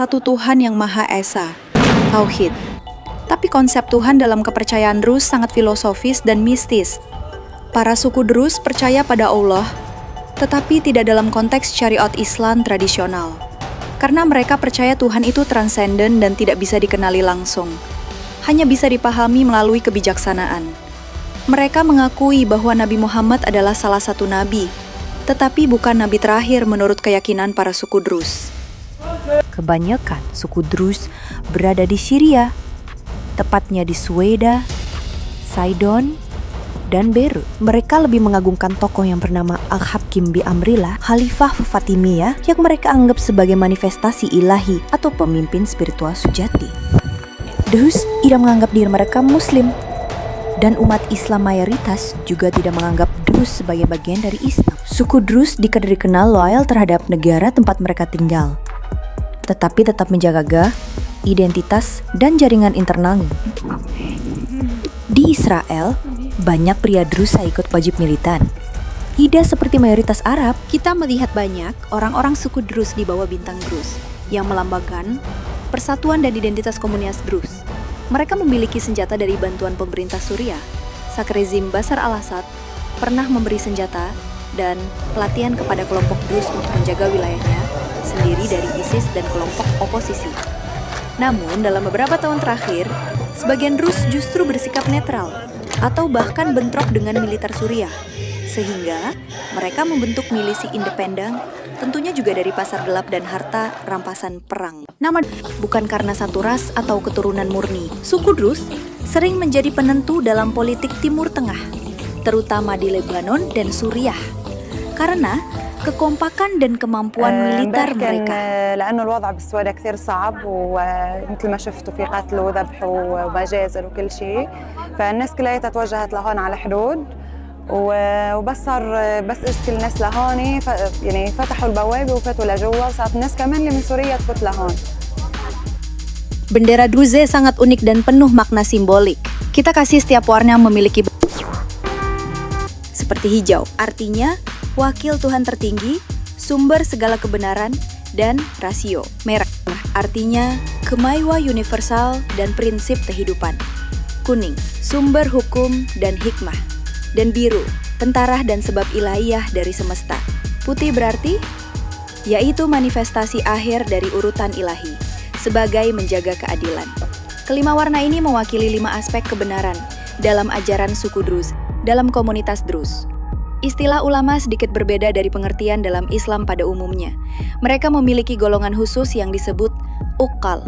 satu Tuhan yang Maha Esa, Tauhid. Tapi konsep Tuhan dalam kepercayaan Druze sangat filosofis dan mistis. Para suku Druze percaya pada Allah, tetapi tidak dalam konteks syariat Islam tradisional. Karena mereka percaya Tuhan itu transenden dan tidak bisa dikenali langsung. Hanya bisa dipahami melalui kebijaksanaan. Mereka mengakui bahwa Nabi Muhammad adalah salah satu nabi, tetapi bukan nabi terakhir menurut keyakinan para suku Druze. Kebanyakan suku Druze berada di Syria, tepatnya di Suweda, Sidon, dan Beirut. Mereka lebih mengagungkan tokoh yang bernama Al-Hakim bi Amrillah, Khalifah Fatimiyah, yang mereka anggap sebagai manifestasi ilahi atau pemimpin spiritual sejati. Druze tidak menganggap diri mereka Muslim, dan umat Islam mayoritas juga tidak menganggap Druze sebagai bagian dari Islam. Suku Druze dikenal loyal terhadap negara tempat mereka tinggal, tetapi tetap menjaga identitas dan jaringan internalnya. Di Israel, banyak pria Druze ikut wajib militer. Tidak seperti mayoritas Arab, Kita melihat banyak orang-orang suku Druze di bawah bintang Druze yang melambangkan persatuan dan identitas komunitas Druze. Mereka memiliki senjata dari bantuan pemerintah Suriah. Saat rezim Bashar al-Assad pernah memberi senjata dan pelatihan kepada kelompok Druze untuk menjaga wilayahnya sendiri dari ISIS dan kelompok oposisi. Namun, dalam beberapa tahun terakhir, sebagian Druze justru bersikap netral atau bahkan bentrok dengan militer Suriah, sehingga mereka membentuk milisi independen, tentunya juga dari pasar gelap dan harta rampasan perang. Nama bukan karena satu ras atau keturunan murni. Suku Druze sering menjadi penentu dalam politik Timur Tengah, terutama di Lebanon dan Suriah, karena kekompakan dan kemampuan militer mereka. لأنه الوضع بالسويدة كثير صعب ومثل ما شفتوا في قتل وذبح ومجازر وكل شيء، فالناس كلها توجهت لهون على الحدود وبس صار بس اجت الناس لهون يعني فتحوا البوابة وفاتوا لجوا وصارت الناس كمان اللي من سوريا تفوت لهون. Bendera Druze sangat unik dan penuh makna simbolik. Kita kasih setiap warna memiliki seperti hijau, artinya wakil Tuhan tertinggi, sumber segala kebenaran, dan rasio. Merah, artinya kemaiwa universal dan prinsip kehidupan. Kuning, sumber hukum dan hikmah. Dan biru, tentara dan sebab ilahiyah dari semesta. Putih berarti, yaitu manifestasi akhir dari urutan ilahi, sebagai menjaga keadilan. Kelima warna ini mewakili 5 aspek kebenaran dalam ajaran suku Druze, dalam komunitas Druze. Istilah ulama sedikit berbeda dari pengertian dalam Islam pada umumnya. Mereka memiliki golongan khusus yang disebut uqal,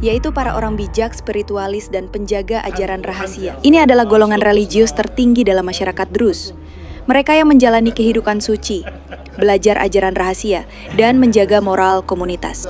yaitu para orang bijak, spiritualis, dan penjaga ajaran rahasia. Ini adalah golongan religius tertinggi dalam masyarakat Druze. Mereka yang menjalani kehidupan suci, belajar ajaran rahasia, dan menjaga moral komunitas.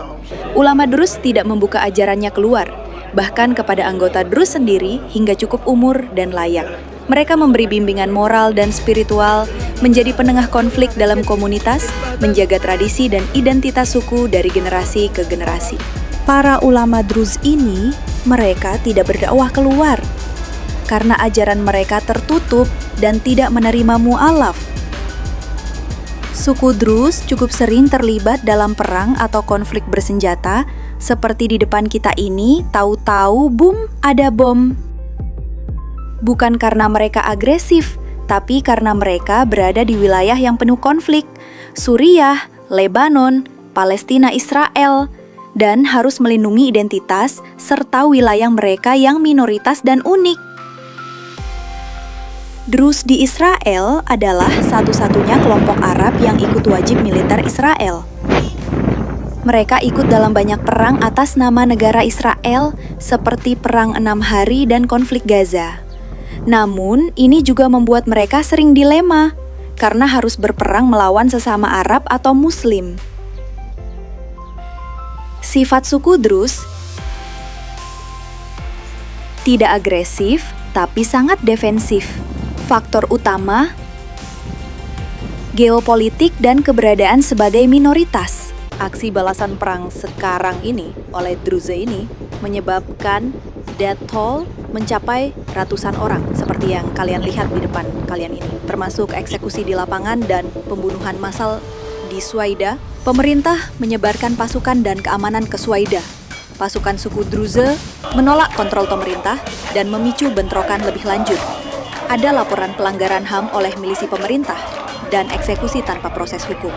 Ulama Druze tidak membuka ajarannya keluar, bahkan kepada anggota Druze sendiri hingga cukup umur dan layak. Mereka memberi bimbingan moral dan spiritual, menjadi penengah konflik dalam komunitas, menjaga tradisi dan identitas suku dari generasi ke generasi. Para ulama Druze ini, mereka tidak berdakwah keluar, karena ajaran mereka tertutup dan tidak menerima mu'alaf. Suku Druze cukup sering terlibat dalam perang atau konflik bersenjata, seperti di depan kita ini, tahu-tahu boom, ada bom. Bukan karena mereka agresif, tapi karena mereka berada di wilayah yang penuh konflik, Suriah, Lebanon, Palestina, Israel, dan harus melindungi identitas serta wilayah mereka yang minoritas dan unik. Druze di Israel adalah satu-satunya kelompok Arab yang ikut wajib militer Israel. Mereka ikut dalam banyak perang atas nama negara Israel, seperti Perang 6 Hari dan konflik Gaza. Namun, ini juga membuat mereka sering dilema, karena harus berperang melawan sesama Arab atau Muslim. Sifat suku Druze tidak agresif, tapi sangat defensif. Faktor utama, geopolitik dan keberadaan sebagai minoritas. Aksi balasan perang sekarang ini oleh Druze ini menyebabkan death toll mencapai ratusan orang, seperti yang kalian lihat di depan kalian ini, termasuk eksekusi di lapangan dan pembunuhan massal di Suweda Pemerintah menyebarkan pasukan dan keamanan ke Suwaida. Pasukan suku Druze menolak kontrol pemerintah dan memicu bentrokan lebih lanjut. Ada laporan pelanggaran HAM oleh milisi pemerintah dan eksekusi tanpa proses hukum.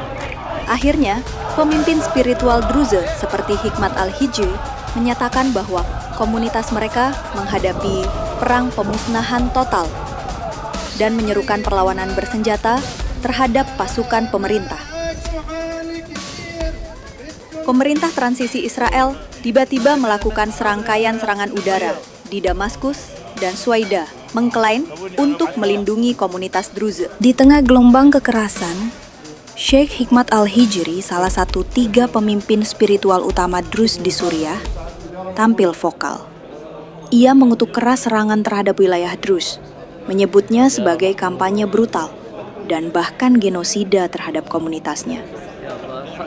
Akhirnya, pemimpin spiritual Druze seperti Hikmat Al-Hijri menyatakan bahwa komunitas mereka menghadapi perang pemusnahan total dan menyerukan perlawanan bersenjata terhadap pasukan pemerintah. Pemerintah transisi Israel tiba-tiba melakukan serangkaian serangan udara di Damaskus dan Suwaida, mengklaim untuk melindungi komunitas Druze. Di tengah gelombang kekerasan, Sheikh Hikmat Al-Hijri, salah satu 3 pemimpin spiritual utama Druze di Suriah, tampil vokal. Ia mengutuk keras serangan terhadap wilayah Druze, menyebutnya sebagai kampanye brutal dan bahkan genosida terhadap komunitasnya.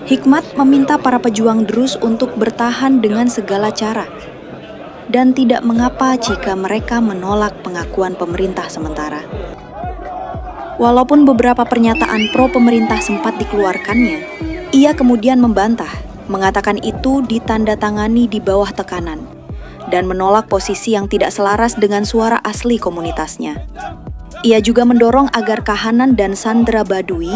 Hikmat meminta para pejuang Druze untuk bertahan dengan segala cara dan tidak mengapa jika mereka menolak pengakuan pemerintah sementara. Walaupun beberapa pernyataan pro-pemerintah sempat dikeluarkannya, ia kemudian membantah, mengatakan itu ditandatangani di bawah tekanan, dan menolak posisi yang tidak selaras dengan suara asli komunitasnya. Ia juga mendorong agar kahanan dan sandera Badui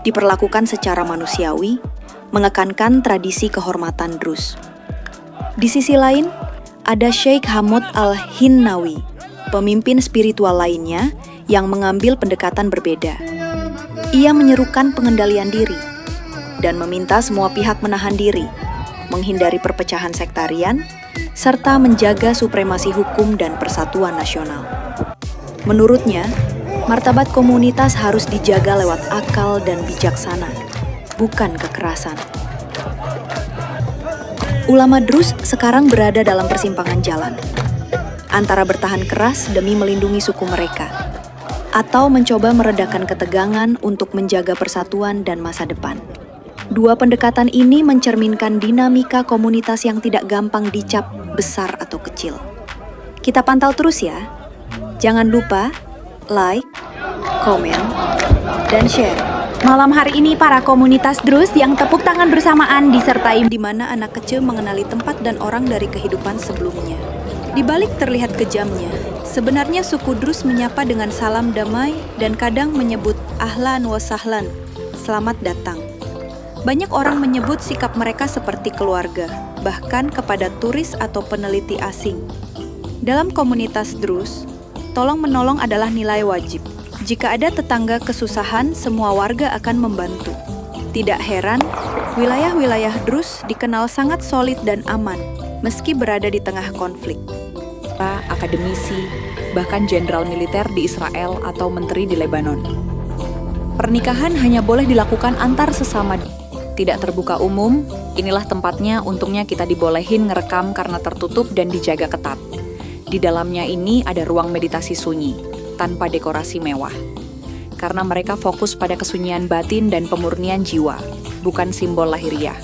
diperlakukan secara manusiawi, mengekankan tradisi kehormatan Druze. Di sisi lain, ada Sheikh Hamud Al-Hinnawi, pemimpin spiritual lainnya yang mengambil pendekatan berbeda. Ia menyerukan pengendalian diri dan meminta semua pihak menahan diri, menghindari perpecahan sektarian, serta menjaga supremasi hukum dan persatuan nasional. Menurutnya, martabat komunitas harus dijaga lewat akal dan bijaksana, bukan kekerasan. Ulama Druze sekarang berada dalam persimpangan jalan, antara bertahan keras demi melindungi suku mereka, atau mencoba meredakan ketegangan untuk menjaga persatuan dan masa depan. Dua pendekatan ini mencerminkan dinamika komunitas yang tidak gampang dicap besar atau kecil. Kita pantau terus ya. Jangan lupa like, komen, dan share. Malam hari ini para komunitas Druze yang tepuk tangan bersamaan disertai di mana anak kecil mengenali tempat dan orang dari kehidupan sebelumnya. Di balik terlihat kejamnya, sebenarnya suku Druze menyapa dengan salam damai dan kadang menyebut ahlan wa sahlan, selamat datang. Banyak orang menyebut sikap mereka seperti keluarga, bahkan kepada turis atau peneliti asing. Dalam komunitas Druze, tolong-menolong adalah nilai wajib. Jika ada tetangga kesusahan, semua warga akan membantu. Tidak heran, wilayah-wilayah Druze dikenal sangat solid dan aman, meski berada di tengah konflik. Akademisi, bahkan jenderal militer di Israel atau menteri di Lebanon. Pernikahan hanya boleh dilakukan antar sesama, tidak terbuka umum. Inilah tempatnya, untungnya kita dibolehin ngerekam karena tertutup dan dijaga ketat. Di dalamnya ini ada ruang meditasi sunyi, tanpa dekorasi mewah. Karena mereka fokus pada kesunyian batin dan pemurnian jiwa, bukan simbol lahiriah.